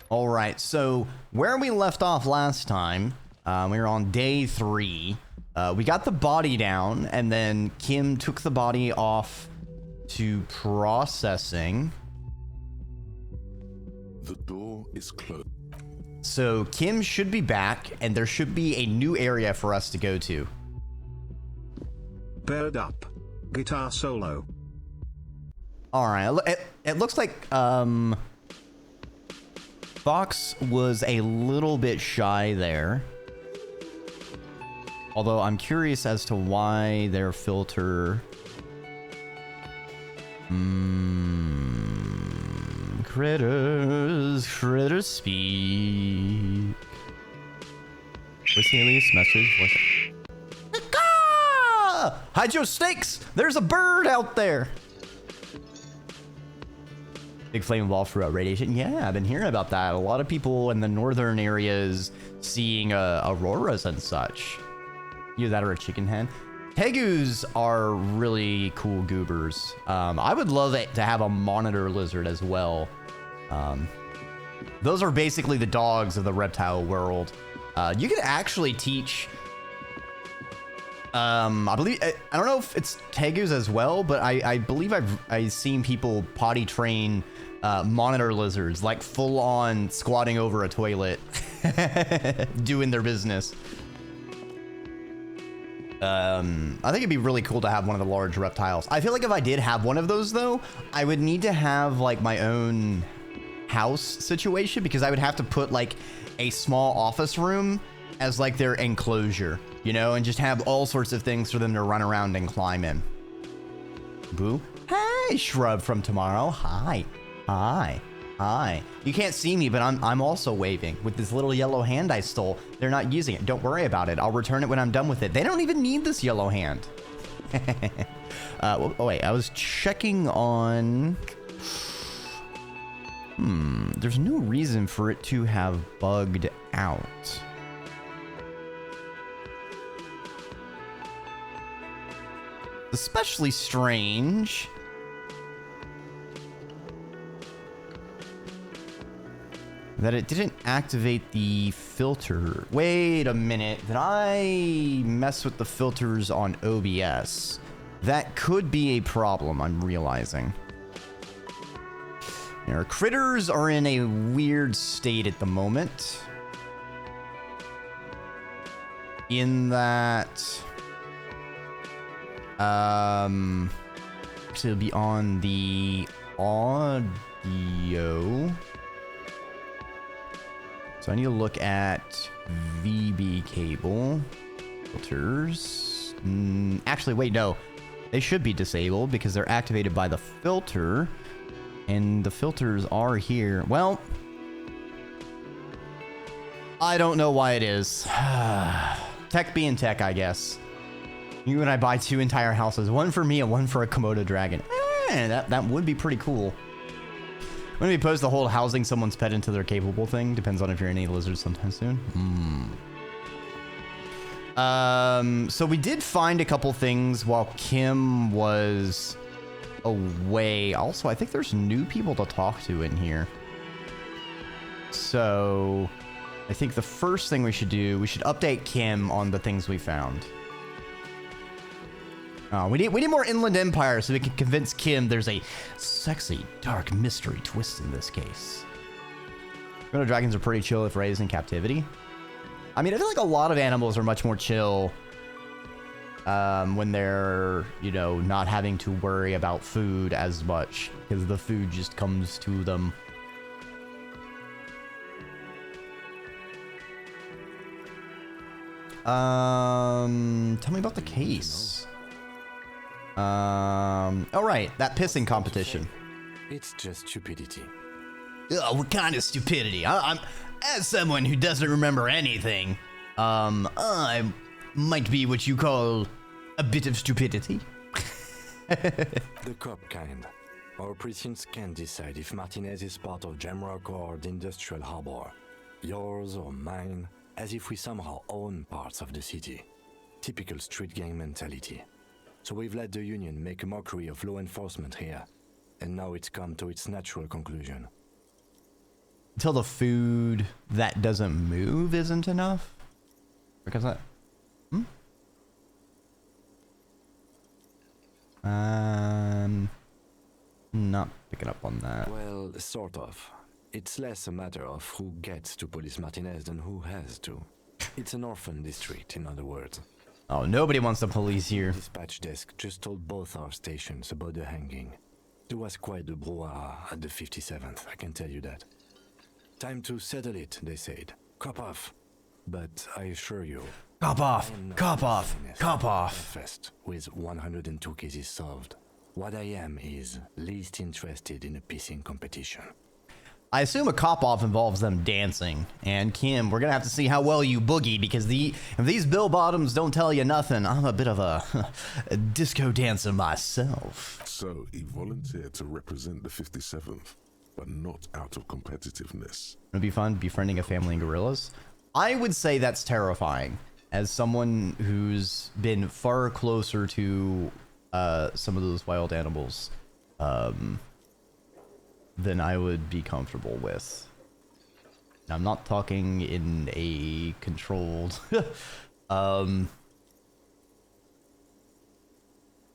All right, so where we left off last time, we were on day 3. We got the body down, and then Kim took the body off to processing. The door is closed. So Kim should be back, and there should be a new area for us to go to. Paired up. Guitar solo. All right, it looks like Fox was a little bit shy there. Although I'm curious as to why their filter... Critters speak. What's the alias message? What's it? Ah! Hide your stakes! There's a bird out there! Big flame wall throughout radiation. Yeah, I've been hearing about that. A lot of people in the northern areas seeing auroras and such. Either that or a chicken hen. Tegus are really cool goobers. I would love it to have a monitor lizard as well. Those are basically the dogs of the reptile world. You could actually teach... I believe... I don't know if it's Tegus as well, but I believe I've seen people potty train monitor lizards, like full-on squatting over a toilet, doing their business. I think it'd be really cool to have one of the large reptiles. I feel like if I did have one of those, though, I would need to have, like, my own house situation, because I would have to put, like, a small office room as, like, their enclosure, you know, and just have all sorts of things for them to run around and climb in. Boo. Hey, Shrub from tomorrow. Hi. Hi. Hi. You can't see me, but I'm also waving with this little yellow hand I stole. They're not using it. Don't worry about it. I'll return it when I'm done with it. They don't even need this yellow hand. Oh, wait. I was checking on... There's no reason for it to have bugged out. Especially strange. That it didn't activate the filter. Wait a minute. Did I mess with the filters on OBS? That could be a problem, I'm realizing. Our critters are in a weird state at the moment. In that... Actually, it'll be on the audio. So I need to look at VB cable filters. Actually, wait, no. They should be disabled because they're activated by the filter. And the filters are here. Well, I don't know why it is. Tech being tech, I guess. You and I buy 2 entire houses. One for me and one for a Komodo dragon. That would be pretty cool. When we post the whole housing someone's pet into their capable thing, depends on if you're any lizards sometime soon. So we did find a couple things while Kim was away. Also, I think there's new people to talk to in here. So I think the first thing we should do, we should update Kim on the things we found. We need more Inland Empire so we can convince Kim there's a sexy, dark mystery twist in this case. Komodo dragons are pretty chill if raised in captivity. I mean, I feel like a lot of animals are much more chill when they're, you know, not having to worry about food as much because the food just comes to them. Tell me about the case. Oh right, that pissing competition. It's just stupidity. Oh, what kind of stupidity? I'm as someone who doesn't remember anything. I might be what you call a bit of stupidity. The cop kind. Our precincts can decide if Martinez is part of Jamrock or the Industrial Harbor. Yours or mine, as if we somehow own parts of the city. Typical street gang mentality. So we've let the Union make a mockery of law enforcement here, and now it's come to its natural conclusion. until the food that doesn't move isn't enough. Because that. Not picking up on that. Well, sort of. It's less a matter of who gets to police Martinez than who has to. It's an orphan district, in other words. Oh, nobody wants the police here. Dispatch desk just told both our stations about the hanging. There was quite the brouhaha at the 57th, I can tell you that. Time to settle it, they said. Cop off. But I assure you... Cop off! Cop off! Cop off! Fest with 102 cases solved. What I am is least interested in a pissing competition. I assume a cop-off involves them dancing. And Kim, we're gonna have to see how well you boogie, because if these bill bottoms don't tell you nothing, I'm a bit of a disco dancer myself. So he volunteered to represent the 57th, but not out of competitiveness. It'd be fun befriending a family in gorillas. I would say that's terrifying. As someone who's been far closer to some of those wild animals than I would be comfortable with. I'm not talking in a controlled... Why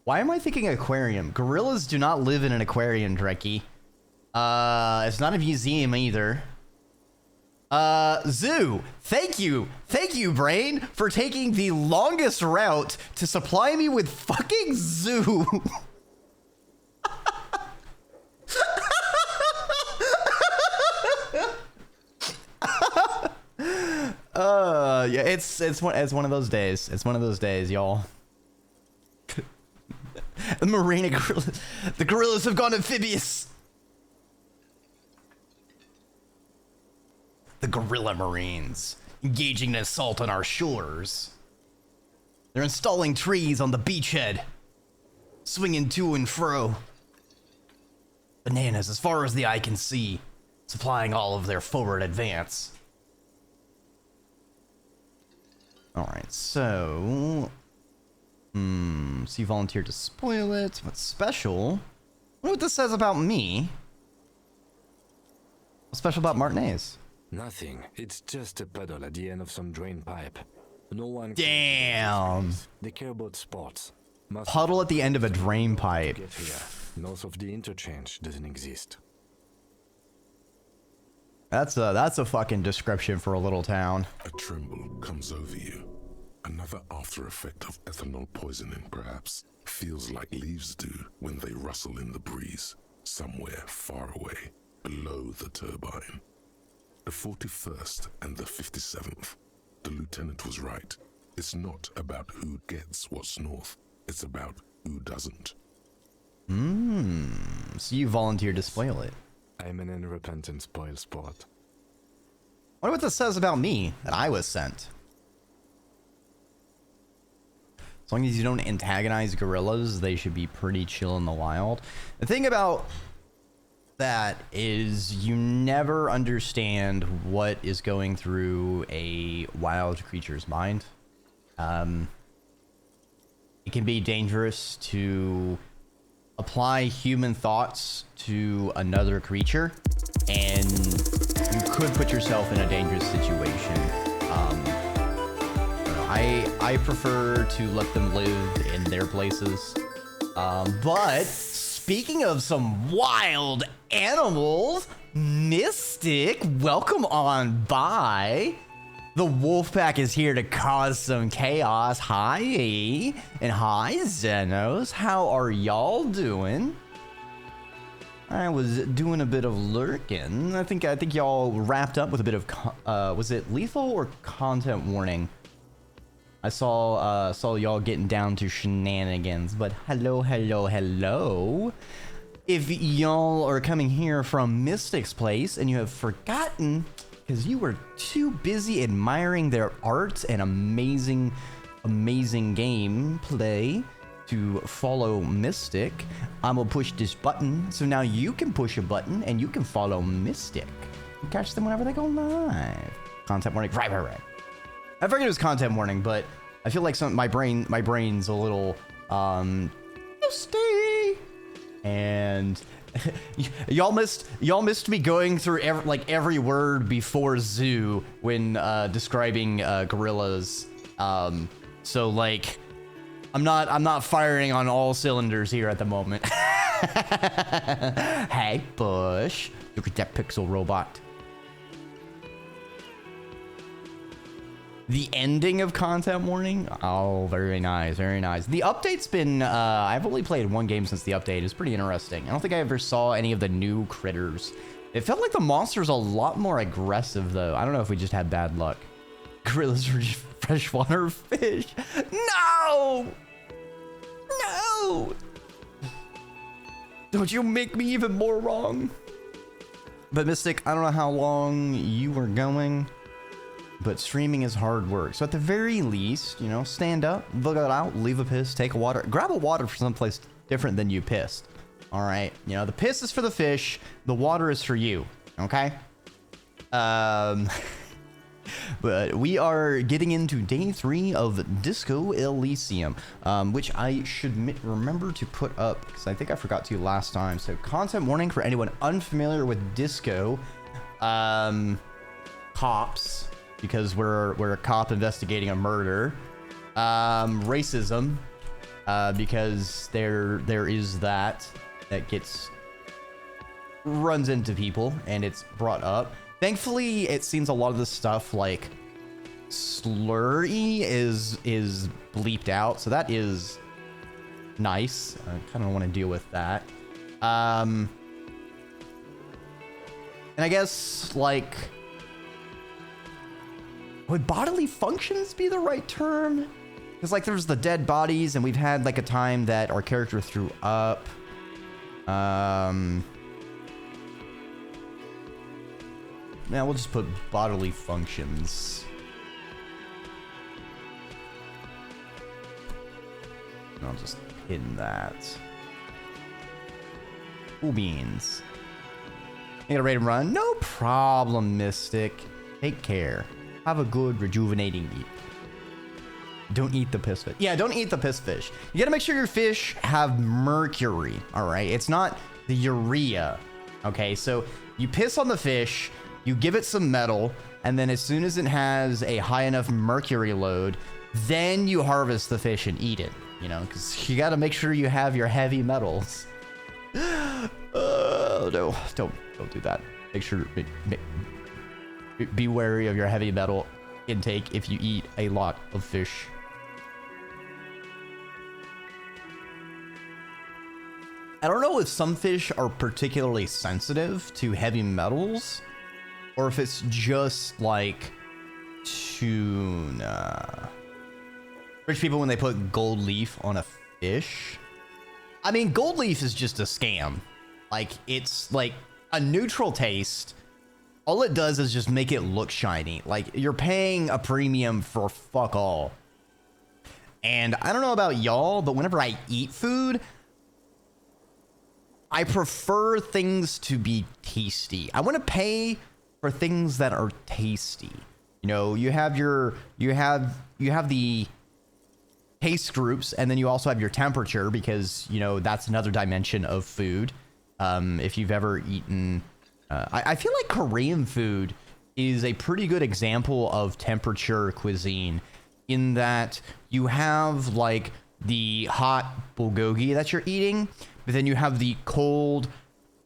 am I thinking aquarium? Gorillas do not live in an aquarium, Dreki. It's not a museum either. Zoo! Thank you, Brain, for taking the longest route to supply me with fucking zoo. Yeah, it's one of those days. It's one of those days, y'all. The marina gorillas. The gorillas have gone amphibious. The gorilla marines engaging in assault on our shores. They're installing trees on the beachhead, swinging to and fro. Bananas as far as the eye can see, supplying all of their forward advance. Alright, so... so you volunteered to spoil it. What's special? I wonder what this says about me. What's special about Martinez? Nothing. It's just a puddle at the end of some drain pipe. No one... Damn! They care about sports. Puddle at the end of a drain pipe. Get here. North of the interchange doesn't exist. That's a fucking description for a little town. A tremble comes over you. Another after effect of ethanol poisoning, perhaps. Feels like leaves do when they rustle in the breeze, somewhere far away, below the turbine. The 41st and the 57th. The lieutenant was right. It's not about who gets what's north. It's about who doesn't. So you volunteered to spoil it. I'm an unrepentant spoil sport. Wonder what this says about me, that I was sent. As long as you don't antagonize gorillas, they should be pretty chill in the wild. The thing about that is you never understand what is going through a wild creature's mind. It can be dangerous to apply human thoughts to another creature, and you could put yourself in a dangerous situation. I prefer to let them live in their places. But speaking of some wild animals, Mystic, welcome on by. The Wolfpack is here to cause some chaos. Hi, and hi, Zenos. How are y'all doing? I was doing a bit of lurking. I think y'all wrapped up with a bit of was it lethal or content warning? I saw y'all getting down to shenanigans, but hello. If y'all are coming here from Mystic's place and you have forgotten because you were too busy admiring their art and amazing gameplay to follow Mystic, I'm gonna push this button so now you can push a button and you can follow Mystic. You catch them whenever they go live. Content warning, right. I figured it was content warning, but I feel like my brain's a little toasty. And y'all missed me going through every word before zoo when describing gorillas. So like I'm not firing on all cylinders here at the moment. Hey, Bush, look at that pixel robot. The ending of content warning? Oh, very nice, very nice. The update's been, I've only played one game since the update. It's pretty interesting. I don't think I ever saw any of the new critters. It felt like the monster's a lot more aggressive, though. I don't know if we just had bad luck. Gorillas are just freshwater fish. No! No! Don't you make me even more wrong. But Mystic, I don't know how long you were going, but streaming is hard work. So at the very least, you know, stand up, look it out, leave a piss, take a water, grab a water from someplace different than you pissed. All right, you know, the piss is for the fish, the water is for you. Okay. But we are getting into day 3 of Disco Elysium, which I should remember to put up because I think I forgot to last time. So content warning for anyone unfamiliar with Disco, cops, because we're a cop investigating a murder, racism, because there is that runs into people and it's brought up. Thankfully, it seems a lot of the stuff like slurry is bleeped out, so that is nice. I kind of want to deal with that. And I guess like, would bodily functions be the right term? Because like there's the dead bodies, and we've had like a time that our character threw up. Now we'll just put bodily functions. And I'll just pin that. Cool beans. You got a raid and run? No problem, Mystic. Take care. Have a good rejuvenating eat. Don't eat the piss fish. Yeah, don't eat the piss fish. You gotta make sure your fish have mercury, all right? It's not the urea, okay? So you piss on the fish, you give it some metal, and then as soon as it has a high enough mercury load, then you harvest the fish and eat it, you know? Because you gotta make sure you have your heavy metals. Oh, no, don't do that. Make sure, be wary of your heavy metal intake if you eat a lot of fish. I don't know if some fish are particularly sensitive to heavy metals, or if it's just like tuna. Rich people, when they put gold leaf on a fish, I mean, gold leaf is just a scam. Like, it's like a neutral taste. All it does is just make it look shiny. Like, you're paying a premium for fuck all. And I don't know about y'all, but whenever I eat food, I prefer things to be tasty. I want to pay for things that are tasty. You know, you have the taste groups, and then you also have your temperature, because, you know, that's another dimension of food. If you've ever eaten, I feel like Korean food is a pretty good example of temperature cuisine, in that you have like the hot bulgogi that you're eating, but then you have the cold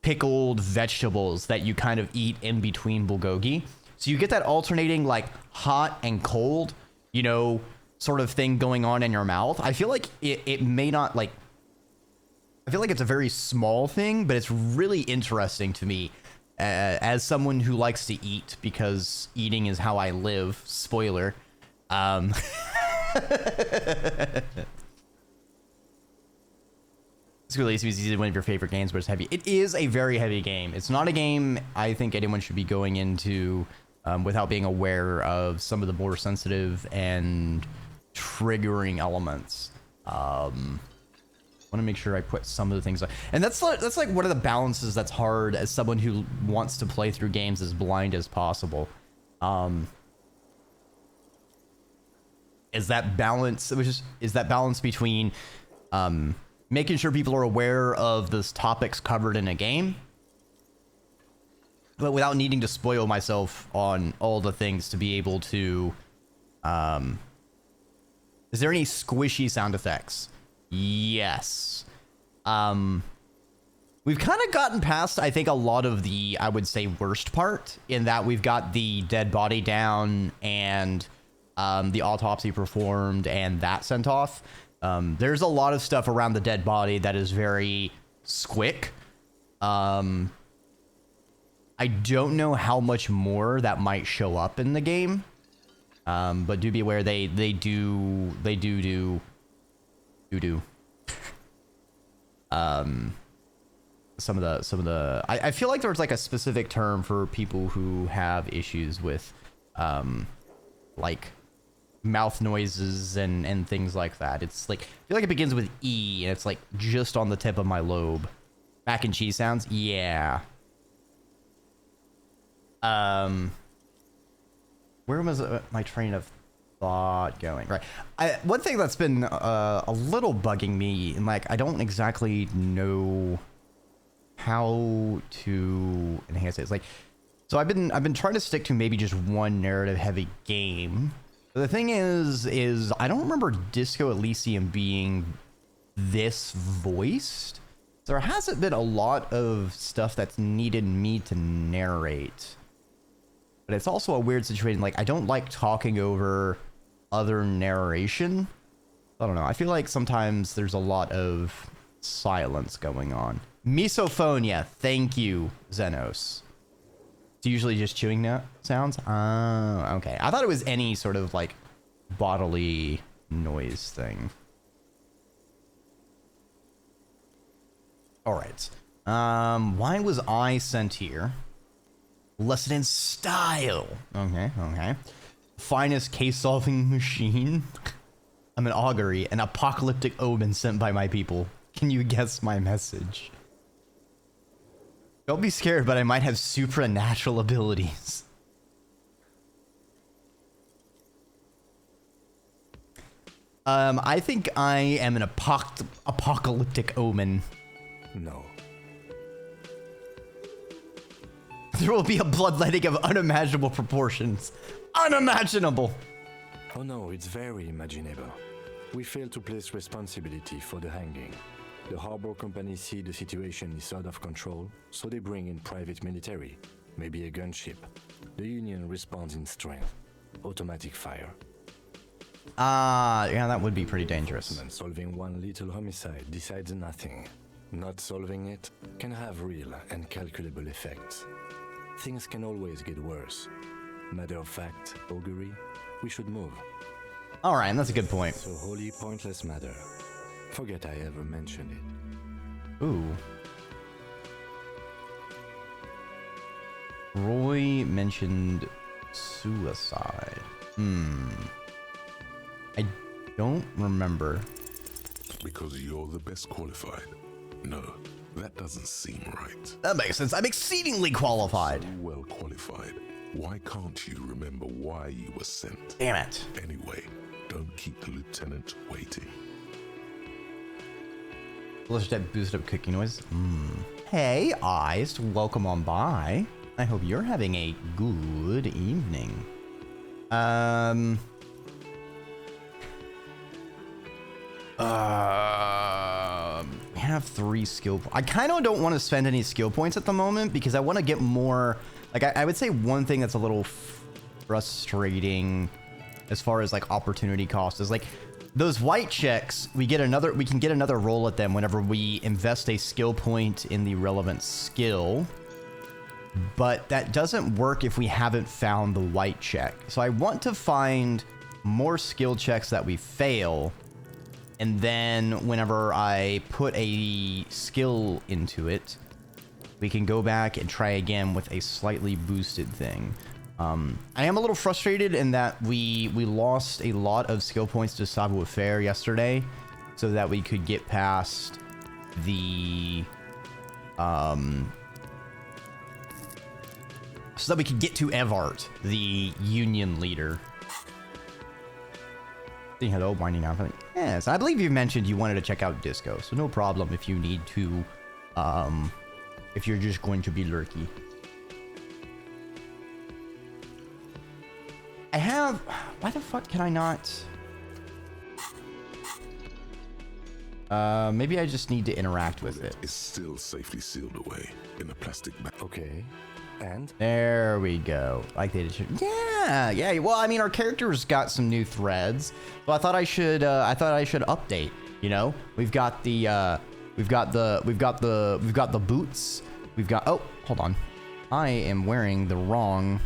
pickled vegetables that you kind of eat in between bulgogi. So you get that alternating like hot and cold, you know, sort of thing going on in your mouth. I feel like it may not like, I feel like it's a very small thing, but it's really interesting to me as someone who likes to eat, because eating is how I live. Spoiler. Elysium is easily one of your favorite games, but it's heavy. It is a very heavy game. It's not a game I think anyone should be going into without being aware of some of the more sensitive and triggering elements. Want to make sure I put some of the things, and that's like one of the balances that's hard as someone who wants to play through games as blind as possible. Is that balance, which is that balance between making sure people are aware of the topics covered in a game, but without needing to spoil myself on all the things to be able to. Is there any squishy sound effects? Yes. We've kind of gotten past, I think, a lot of the, I would say, worst part, in that we've got the dead body down and the autopsy performed and that sent off. There's a lot of stuff around the dead body that is very squick. I don't know how much more that might show up in the game, but do be aware they do some of the I feel like there's like a specific term for people who have issues with like mouth noises and things like that. It's like, I feel like it begins with E and it's like just on the tip of my lobe. Mac and cheese sounds, yeah. Where was my train of thought going? Right. One thing that's been a little bugging me, and like I don't exactly know how to enhance it. It's like, so I've been trying to stick to maybe just one narrative heavy game. But the thing is I don't remember Disco Elysium being this voiced. There hasn't been a lot of stuff that's needed me to narrate. But it's also a weird situation. Like, I don't like talking over other narration. I don't know. I feel like sometimes there's a lot of silence going on. Misophonia. Thank you, Xenos. It's usually just chewing sounds. Oh, okay. I thought it was any sort of like bodily noise thing. All right. Why was I sent here? Lesson in style. Okay. Finest case-solving machine. I'm an augury, an apocalyptic omen sent by my people. Can you guess my message? Don't be scared, but I might have supernatural abilities. I think I am an apocalyptic omen. No. There will be a bloodletting of unimaginable proportions. Unimaginable! Oh no, it's very imaginable. We fail to place responsibility for the hanging. The harbor company see the situation is out of control, so they bring in private military, maybe a gunship. The Union responds in strength. Automatic fire. Yeah, that would be pretty dangerous. And solving one little homicide decides nothing. Not solving it can have real and calculable effects. Things can always get worse. Matter of fact, augury, we should move. All right, that's a good point. So wholly pointless matter. Forget I ever mentioned it. Ooh. Roy mentioned suicide. I don't remember. Because you're the best qualified. No, that doesn't seem right. That makes sense. I'm exceedingly qualified. So well qualified. Why can't you remember why you were sent? Damn it. Anyway, don't keep the lieutenant waiting. Let's just boost up cookie noise. Hey, Eyes, welcome on by. I hope you're having a good evening. I have 3 skill. I kind of don't want to spend any skill points at the moment because I want to get more. Like I would say one thing that's a little frustrating as far as like opportunity cost is like those white checks. We can get another roll at them whenever we invest a skill point in the relevant skill. But that doesn't work if we haven't found the white check. So I want to find more skill checks that we fail. And then whenever I put a skill into it, we can go back and try again with a slightly boosted thing. I am a little frustrated in that we lost a lot of skill points to savoir-faire yesterday so that we could get past the... so that we could get to Evart, the Union leader. Say hello, winding up. Yes, I believe you mentioned you wanted to check out Disco, so no problem if you need to, if you're just going to be lurky. I have... Why the fuck can I not... maybe I just need to interact with it. It's still safely sealed away in a plastic bag. Okay. And? There we go. Like they should. Yeah. Well, I mean, our character's got some new threads, so I thought I should update. You know, we've got the boots. We've got. Oh, hold on. I am wearing the wrong.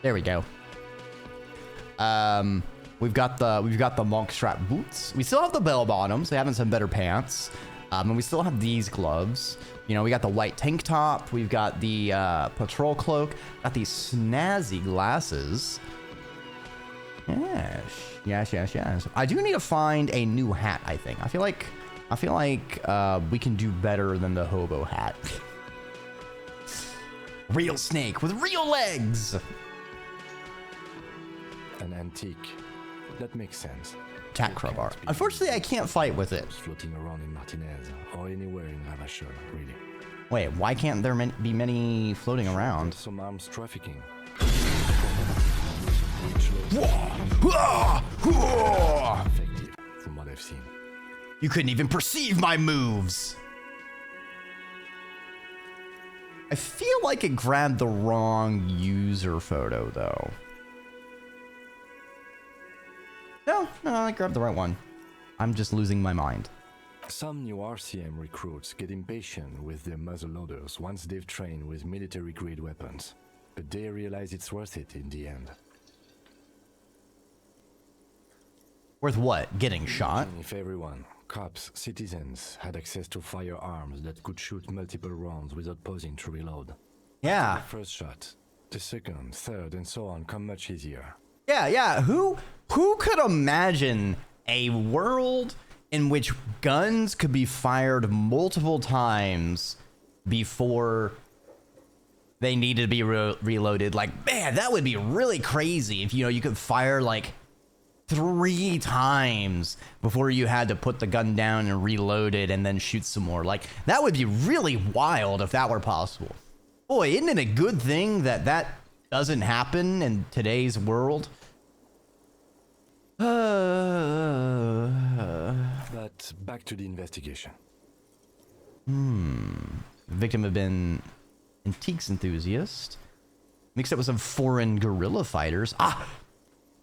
There we go. We've got the monk strap boots. We still have the bell bottoms. They haven't some better pants. And we still have these gloves. You know, we got the white tank top. We've got the patrol cloak. Got these snazzy glasses. Yes. I do need to find a new hat, I think. I feel like we can do better than the hobo hat. Real snake with real legs. An antique. That makes sense. Attack crowbar. Unfortunately, I can't fight with it. Floating around in Martinez or anywhere in Ravachol, really. Wait, why can't there be many floating around? Some arms trafficking. Effective, from what I've seen. You couldn't even perceive my moves. I feel like it grabbed the wrong user photo, though. No, I grabbed the right one. I'm just losing my mind. Some new RCM recruits get impatient with their muzzleloaders once they've trained with military-grade weapons, but they realize it's worth it in the end. Worth what? Getting shot? If everyone, cops, citizens, had access to firearms that could shoot multiple rounds without pausing to reload. Yeah. The first shot, the second, third, and so on come much easier. Yeah. Who could imagine a world in which guns could be fired multiple times before they needed to be reloaded? Like, man, that would be really crazy if, you could fire like 3 times before you had to put the gun down and reload it and then shoot some more. Like, that would be really wild if that were possible. Boy, isn't it a good thing that doesn't happen in today's world? But back to the investigation. The victim had been antiques enthusiast, mixed up with some foreign guerrilla fighters.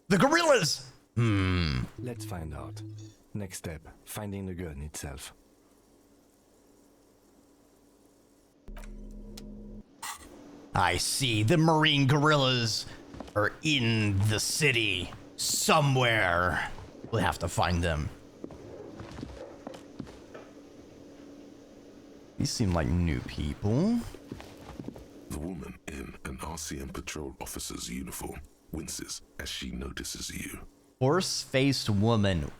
The gorillas! Let's find out. Next step, finding the gun itself. I see. The marine gorillas are in the city somewhere. We'll have to find them. These seem like new people. The woman in an RCM patrol officer's uniform winces as she notices you. Horse-faced woman.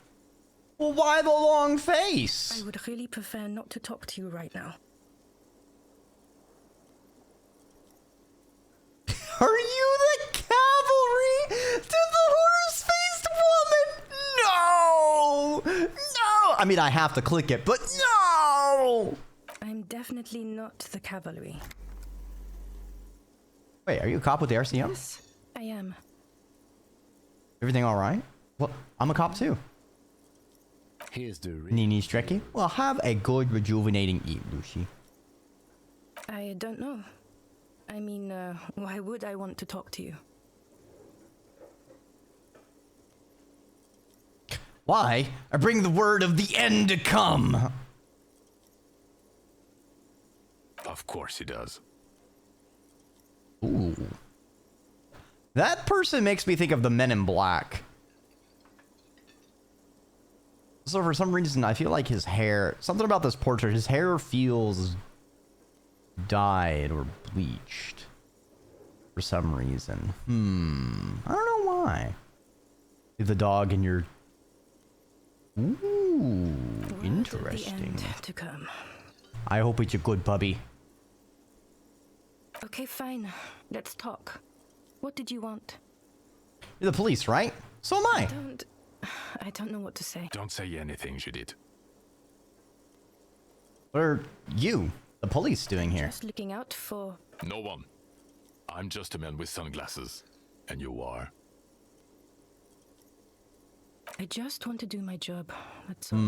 Well, why the long face? I would really prefer not to talk to you right now. Are you the cavalry to the horse-faced woman? No! I mean, I have to click it, but no! I'm definitely not the cavalry. Wait, are you a cop with the RCM? Yes, I am. Everything all right? Well, I'm a cop too. Here's the Nini's Dreki. Well, have a good rejuvenating eat, Lucy. I don't know. I mean, why would I want to talk to you? Why? I bring the word of the end to come. Of course he does. Ooh. That person makes me think of the Men in Black. So for some reason, I feel like his hair, something about this portrait, his hair feels dyed or bleached for some reason. I don't know why. The dog in your... Ooh, interesting. The end to come. I hope it's a good puppy. Okay, fine. Let's talk. What did you want? You're the police, right? So am I. I don't know what to say. Don't say anything, Judith. What are you, the police, doing here? Just looking out for... No one. I'm just a man with sunglasses. And you are? I just want to do my job. That's all.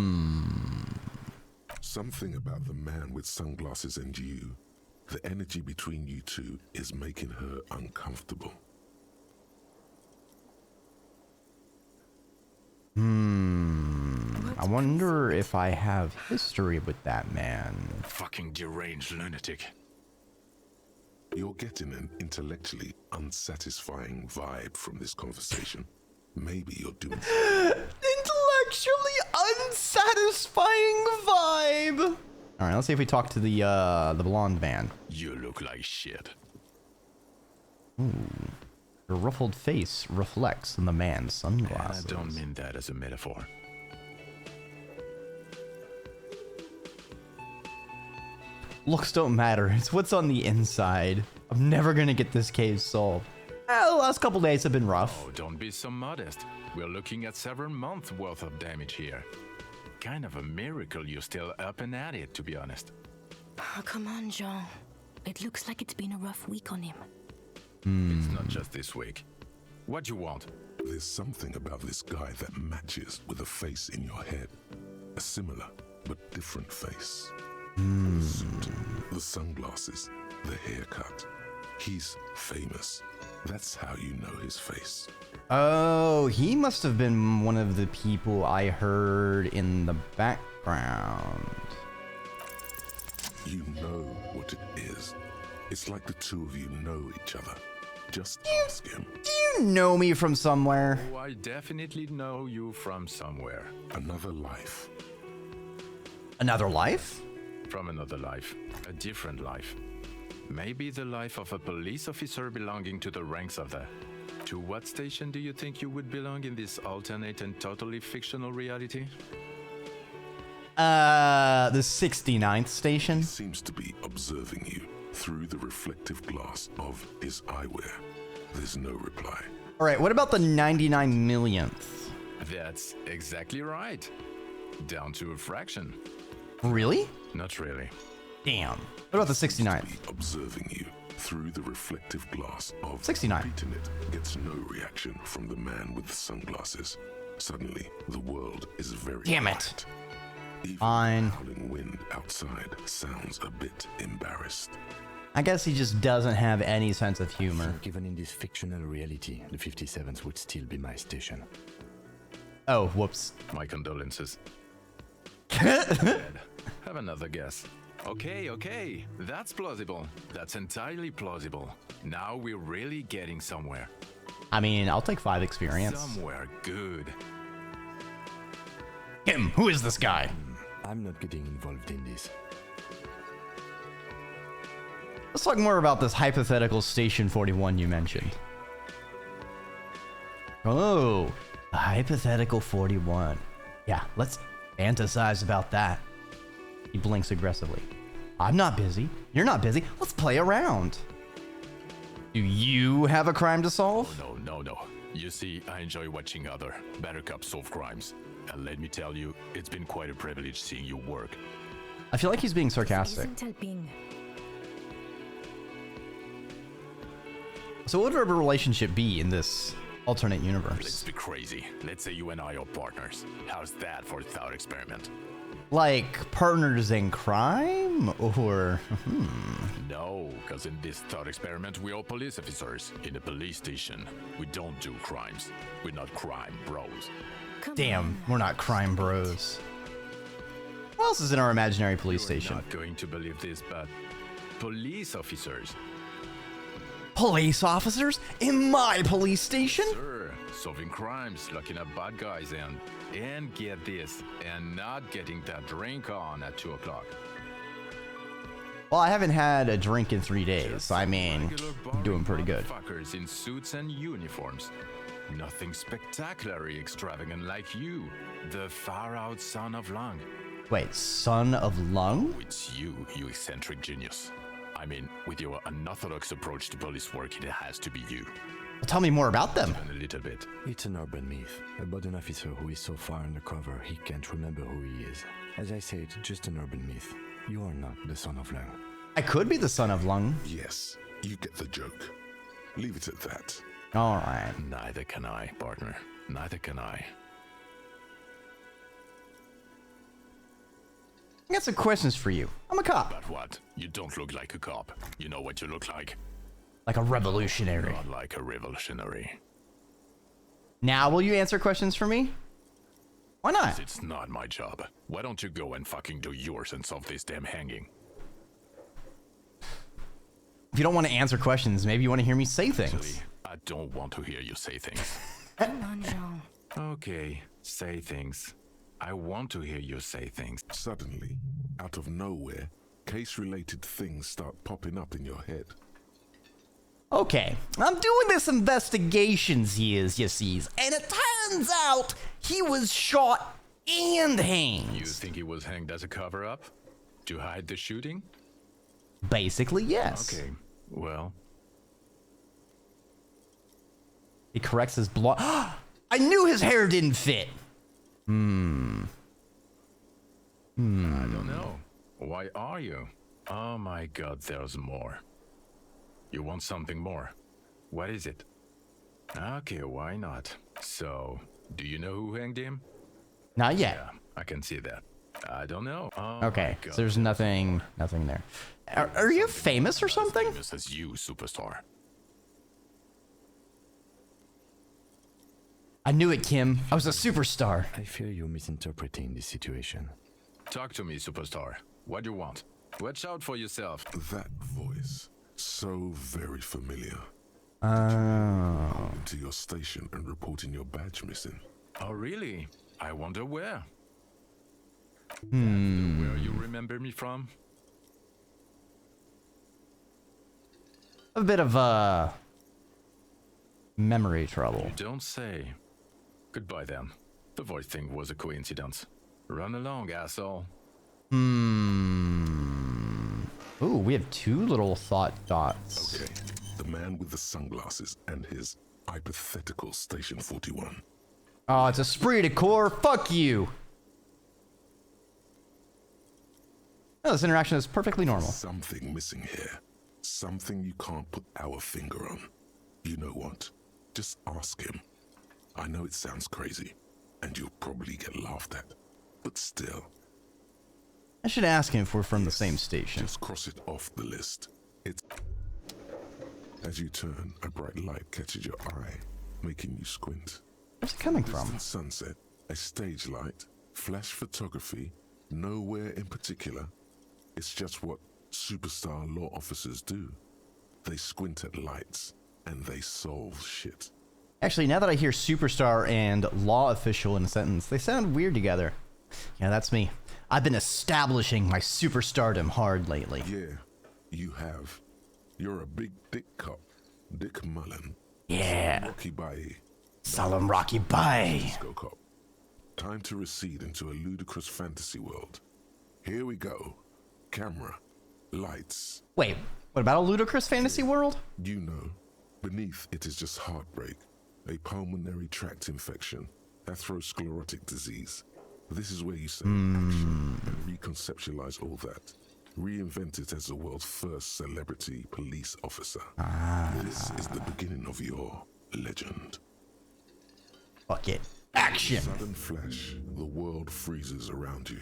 Something about the man with sunglasses and you, the energy between you two is making her uncomfortable. I wonder if I have history with that man. Fucking deranged lunatic. You're getting an intellectually unsatisfying vibe from this conversation. Maybe you're doing Intellectually unsatisfying vibe. All right, let's see if we talk to the blonde man. You look like shit. Her ruffled face reflects in the man's And sunglasses. I don't mean that as a metaphor. Looks don't matter. It's what's on the inside. I'm never gonna get this case solved. The last couple days have been rough. Oh, don't be so modest. We're looking at several months worth of damage here. Kind of a miracle you're still up and at it, to be honest. Oh, come on, Jean. It looks like it's been a rough week on him. It's not just this week. What you want? There's something about this guy that matches with a face in your head. A similar but different face. The suit, the sunglasses, the haircut. He's famous. That's how you know his face. Oh, he must have been one of the people I heard in the background. You know what it is. It's like the two of you know each other. Just ask him. Do you know me from somewhere? Oh, I definitely know you from somewhere. Another life. Another life? From another life. A different life. Maybe the life of a police officer belonging to the ranks of the... To what station do you think you would belong in this alternate and totally fictional reality? The 69th station? He seems to be observing you through the reflective glass of his eyewear. There's no reply. All right, what about the 99 millionth? That's exactly right. Down to a fraction. Really? Not really. Damn. What about the 69th? Be observing you through the reflective glass of 69. Repeating it gets no reaction from the man with the sunglasses. Suddenly, the world is very Damn it. quiet. Even Fine. the howling wind outside sounds a bit embarrassed. I guess he just doesn't have any sense of humor. Even in this fictional reality, the 57th would still be my station. Oh, whoops. My condolences. Have another guess. Okay, that's plausible. That's entirely plausible. Now we're really getting somewhere. I mean, I'll take 5 experience. Somewhere good. Him! Who is this guy? I'm not getting involved in this. Let's talk more about this hypothetical Station 41 you mentioned. Oh, a hypothetical 41. Yeah, let's fantasize about that. He blinks aggressively. I'm not busy. You're not busy. Let's play around. Do you have a crime to solve? No. You see, I enjoy watching other better cops solve crimes. And let me tell you, it's been quite a privilege seeing you work. I feel like he's being sarcastic. Isn't helping. So what would our relationship be in this alternate Let's universe? be crazy. Let's say you and I are partners. How's that for a thought experiment? Like partners in crime? Or... No, because in this thought experiment, we're all police officers in a police station. We don't do crimes. We're not crime bros. Come Damn, on. we're not crime bros. What else is in our imaginary police You're station? not going to believe this, but police officers. Police officers? In my police station? Sure, solving crimes, locking up bad guys, and get this, and not getting that drink on at 2 o'clock. Well, I haven't had a drink in 3 days, so I mean, Regular I'm doing pretty good. Fuckers in suits and uniforms. Nothing spectacularly extravagant like you, the far-out son of Lung. Wait, son of Lung? It's you eccentric genius. I mean, with your unorthodox approach to police work, it has to be you. Tell me more about them. Even a little bit. It's an urban myth about an officer who is so far undercover he can't remember who he is. As I said, just an urban myth. You are not the son of Lung. I could be the son of Lung. Yes, you get the joke. Leave it at that. All right. Neither can I, partner. Neither can I. I got some questions for you. I'm a cop. But what? You don't look like a cop. You know what you look like? Like a revolutionary. Not like a revolutionary. Now will you answer questions for me? Why not? It's not my job. Why don't you go and fucking do yours and solve this damn hanging? If you don't want to answer questions, maybe you want to hear me say things. Actually, I don't want to hear you say things. Come on, Jean. Okay, say things. I want to hear you say things. Suddenly, out of nowhere, case-related things start popping up in your head. Okay, I'm doing this investigations you sees, and it turns out he was shot and hanged. You think he was hanged as a cover-up? To hide the shooting? Basically, yes. Okay, well... He corrects his blonde. I knew his hair didn't fit. I don't know. Why are you? Oh my god, there's more. You want something more? What is it? Okay, why not? So, do you know who hanged him? Not yet. Yeah, I can see that. I don't know. Oh Okay, my God. so there's nothing there. Are you famous or something? Famous as you, superstar. I knew it, Kim. I was a superstar. I fear you're misinterpreting this situation. Talk to me, superstar. What do you want? Watch out for yourself. That voice, so very familiar. Oh. Into your station and reporting your badge missing. Oh, really? I wonder where. Where you remember me from? A bit of memory trouble. You don't say. Goodbye then. The voice thing was a coincidence. Run along, asshole. Ooh, we have two little thought dots. Okay, the man with the sunglasses and his hypothetical Station 41. Oh, it's a esprit de corps. Fuck you. Oh, this interaction is perfectly normal. Something missing here. Something you can't put our finger on. You know what? Just ask him. I know it sounds crazy, and you'll probably get laughed at. But still. I should ask him if we're from the same station. Just cross it off the list. It's... As you turn, a bright light catches your eye, making you squint. Where's it coming from? Distant sunset, a stage light, flash photography, nowhere in particular. It's just what superstar law officers do. They squint at lights, and they solve shit. Actually, now that I hear superstar and law official in a sentence, they sound weird together. Yeah, that's me. I've been establishing my superstardom hard lately. Yeah, you have. You're a big dick cop, Dick Mullen. Yeah. Rocky Baye. Solemn Rocky Baye. Disco cop. Time to recede into a ludicrous fantasy world. Here we go. Camera. Lights. Wait, what about a ludicrous fantasy world? You know, beneath it is just heartbreak, a pulmonary tract infection, atherosclerotic disease. This is where you say action and reconceptualize all that. Reinvent it as the world's first celebrity police officer. This is the beginning of your legend. Fuck it. Action. Sudden flash, the world freezes around you,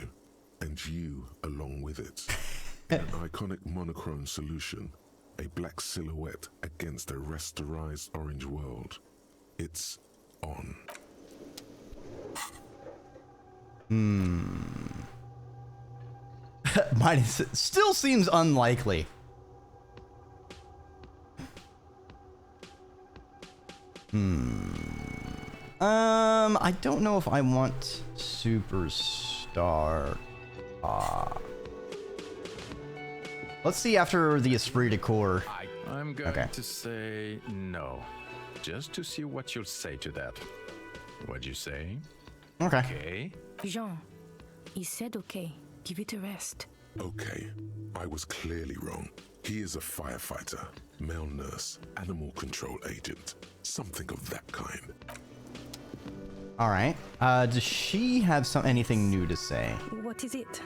and you along with it. An iconic monochrome solution, a black silhouette against a rasterized orange world. It's on. Mine still seems unlikely. I don't know if I want superstar. Let's see after the esprit de corps. I'm going Okay. to say no. Just to see what you'll say to that. What'd you say? Okay. Okay. Jean, he said okay. Give it a rest. Okay, I was clearly wrong. He is a firefighter, male nurse, animal control agent. Something of that kind. All right. Does she have anything new to say? What is it?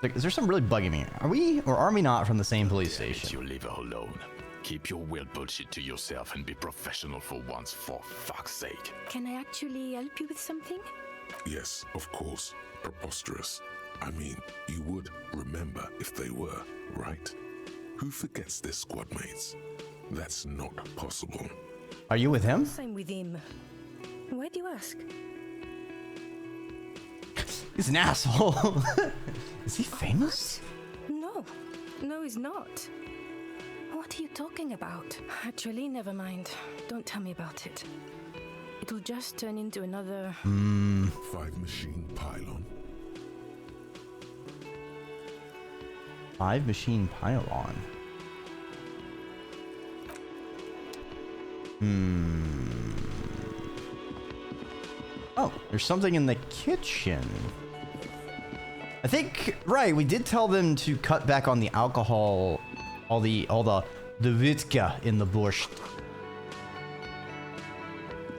Is there something really bugging me? Are we or are we not from the same police Damn it, station? you leave her alone. Keep your weird bullshit to yourself and be professional for once, for fuck's sake. Can I actually help you with something? Yes, of course. Preposterous. I mean, you would remember if they were, right? Who forgets their squad mates? That's not possible. Are you with him? I'm with him. Why do you ask? He's an asshole. Is he famous? No. No, he's not. What are you talking about? Actually, never mind. Don't tell me about it. It'll just turn into another... 5-machine pylon. 5-machine pylon. Oh, there's something in the kitchen. I think, right, we did tell them to cut back on the alcohol, all the vodka in the borscht.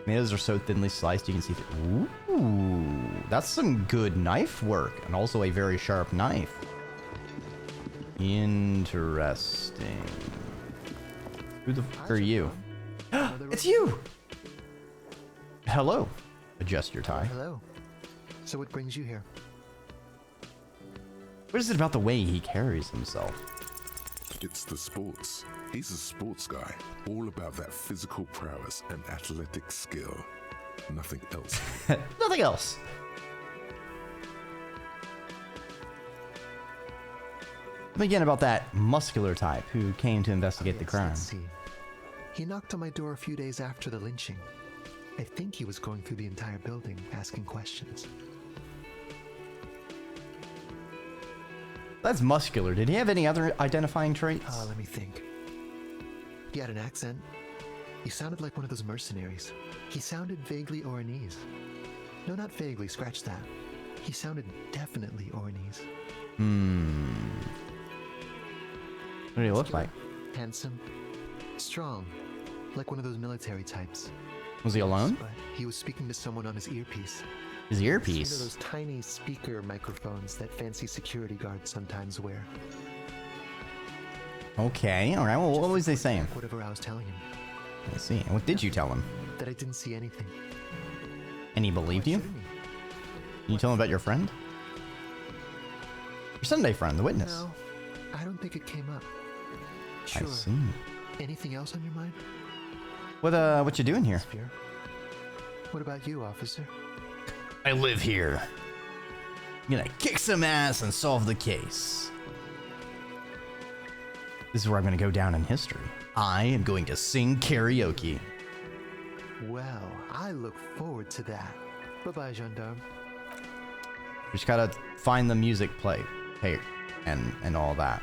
Tomatoes are so thinly sliced you can see through. Ooh, that's some good knife work, and also a very sharp knife. Interesting. Who the f are you? It's you! Hello. Adjust your tie. Hello. So what brings you here? What is it about the way he carries himself? It's the sports. He's a sports guy, all about that physical prowess and athletic skill. Nothing else. Nothing else. Again, about that muscular type who came to investigate the crime. Let's see. He knocked on my door a few days after the lynching. I think he was going through the entire building, asking questions. That's muscular. Did he have any other identifying traits? Let me think. He had an accent. He sounded like one of those mercenaries. He sounded vaguely Oranese. No, not vaguely, scratch that. He sounded definitely Oranese. What did he look like? Handsome. Strong. Like one of those military types. Was he alone? But he was speaking to someone on his earpiece. His You know earpiece? those tiny speaker microphones that fancy security guards sometimes wear. Okay, alright, well, what was they saying? Whatever I was telling him. I see. And what did you tell him? That I didn't see anything. And he believed Why you? shouldn't he? Can you tell him about your friend? Your Sunday friend, the witness. No, I don't think it came up. I Sure. see. Anything else on your mind? What you doing here? Spear? What about you, officer? I live here. I'm gonna kick some ass and solve the case. This is where I'm gonna go down in history. I am going to sing karaoke. Well, I look forward to that. Bye-bye, gendarme. Just gotta find the music play, hey, and all that.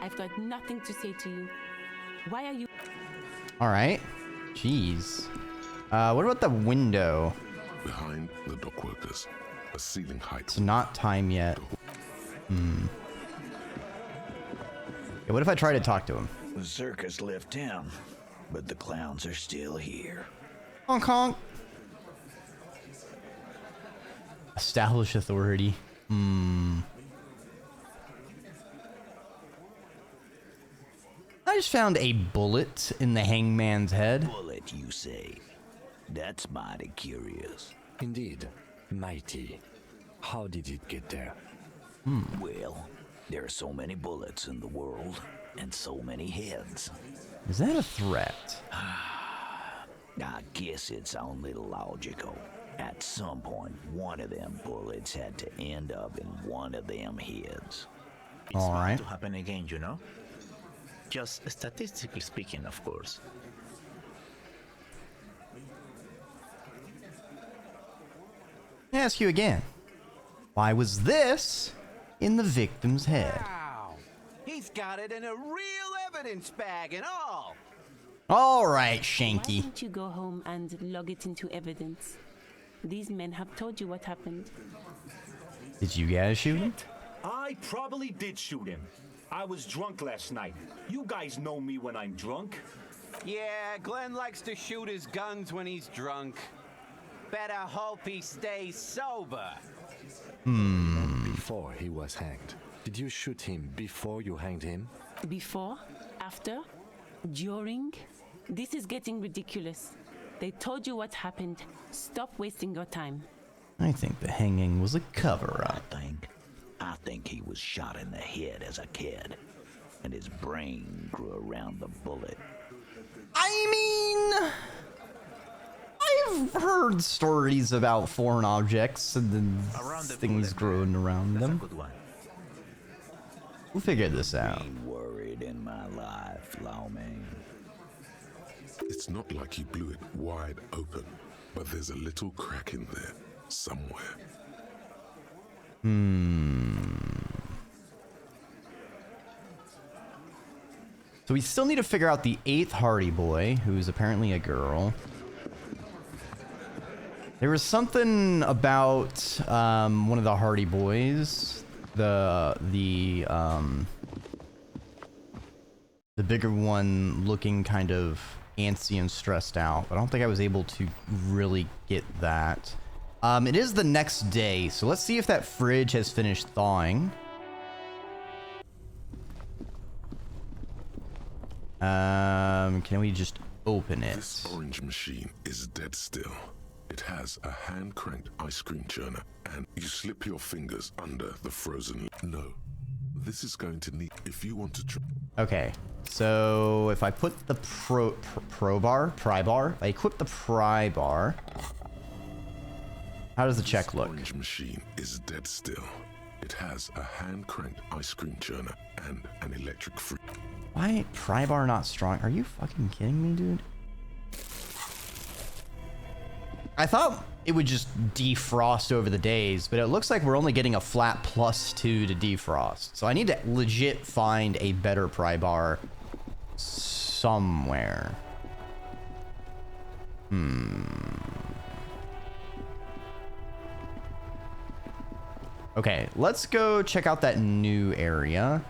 I've got nothing to say to you. Why are you... All right. Jeez. What about the window? Behind the dock workers, a ceiling height. It's not time yet. Yeah, what if I try to talk to him? The circus left town, but the clowns are still here. Honk honk. Establish authority. I just found a bullet in the hangman's head. Bullet, you say? That's mighty curious. Indeed, mighty. How did it get there? Well, there are so many bullets in the world, and so many heads. Is that a threat? I guess it's only logical. At some point, one of them bullets had to end up in one of them heads. It's All bound right. to happen again, you know? Just statistically speaking, of course. I ask you again. Why was this in the victim's head? Wow! He's got it in a real evidence bag and all! All right, Why Shanky. don't you go home and log it into evidence? These men have told you what happened. Did you guys shoot him? I probably did shoot him. I was drunk last night. You guys know me when I'm drunk. Yeah, Glenn likes to shoot his guns when he's drunk. Better hope he stays sober. Before he was hanged, did you shoot him before you hanged him? Before? After? During? This is getting ridiculous. They told you what happened. Stop wasting your time. I think the hanging was a cover-up. I think he was shot in the head as a kid, and his brain grew around the bullet. I mean, I've heard stories about foreign objects and then things growing around them. We'll figure this out. Been worried in my life, Lawman. It's not like he blew it wide open, but there's a little crack in there somewhere. So we still need to figure out the 8th Hardy Boy, who's apparently a girl. There was something about one of the Hardy Boys, the bigger one, looking kind of antsy and stressed out, but I don't think I was able to really get that. It is the next day, so let's see if that fridge has finished thawing. Can we just open it? This orange machine is dead still. It has a hand-cranked ice cream churner, and you slip your fingers under the frozen. No, this is going to need if you want to try. Okay, so if I put the pry bar, I equip the pry bar. How does the check look? This orange machine is dead still. It has a hand-cranked ice cream churner and an electric freeze. Why pry bar not strong? Are you fucking kidding me, dude? I thought it would just defrost over the days, but it looks like we're only getting a flat +2 to defrost. So I need to legit find a better pry bar somewhere. Okay, let's go check out that new area.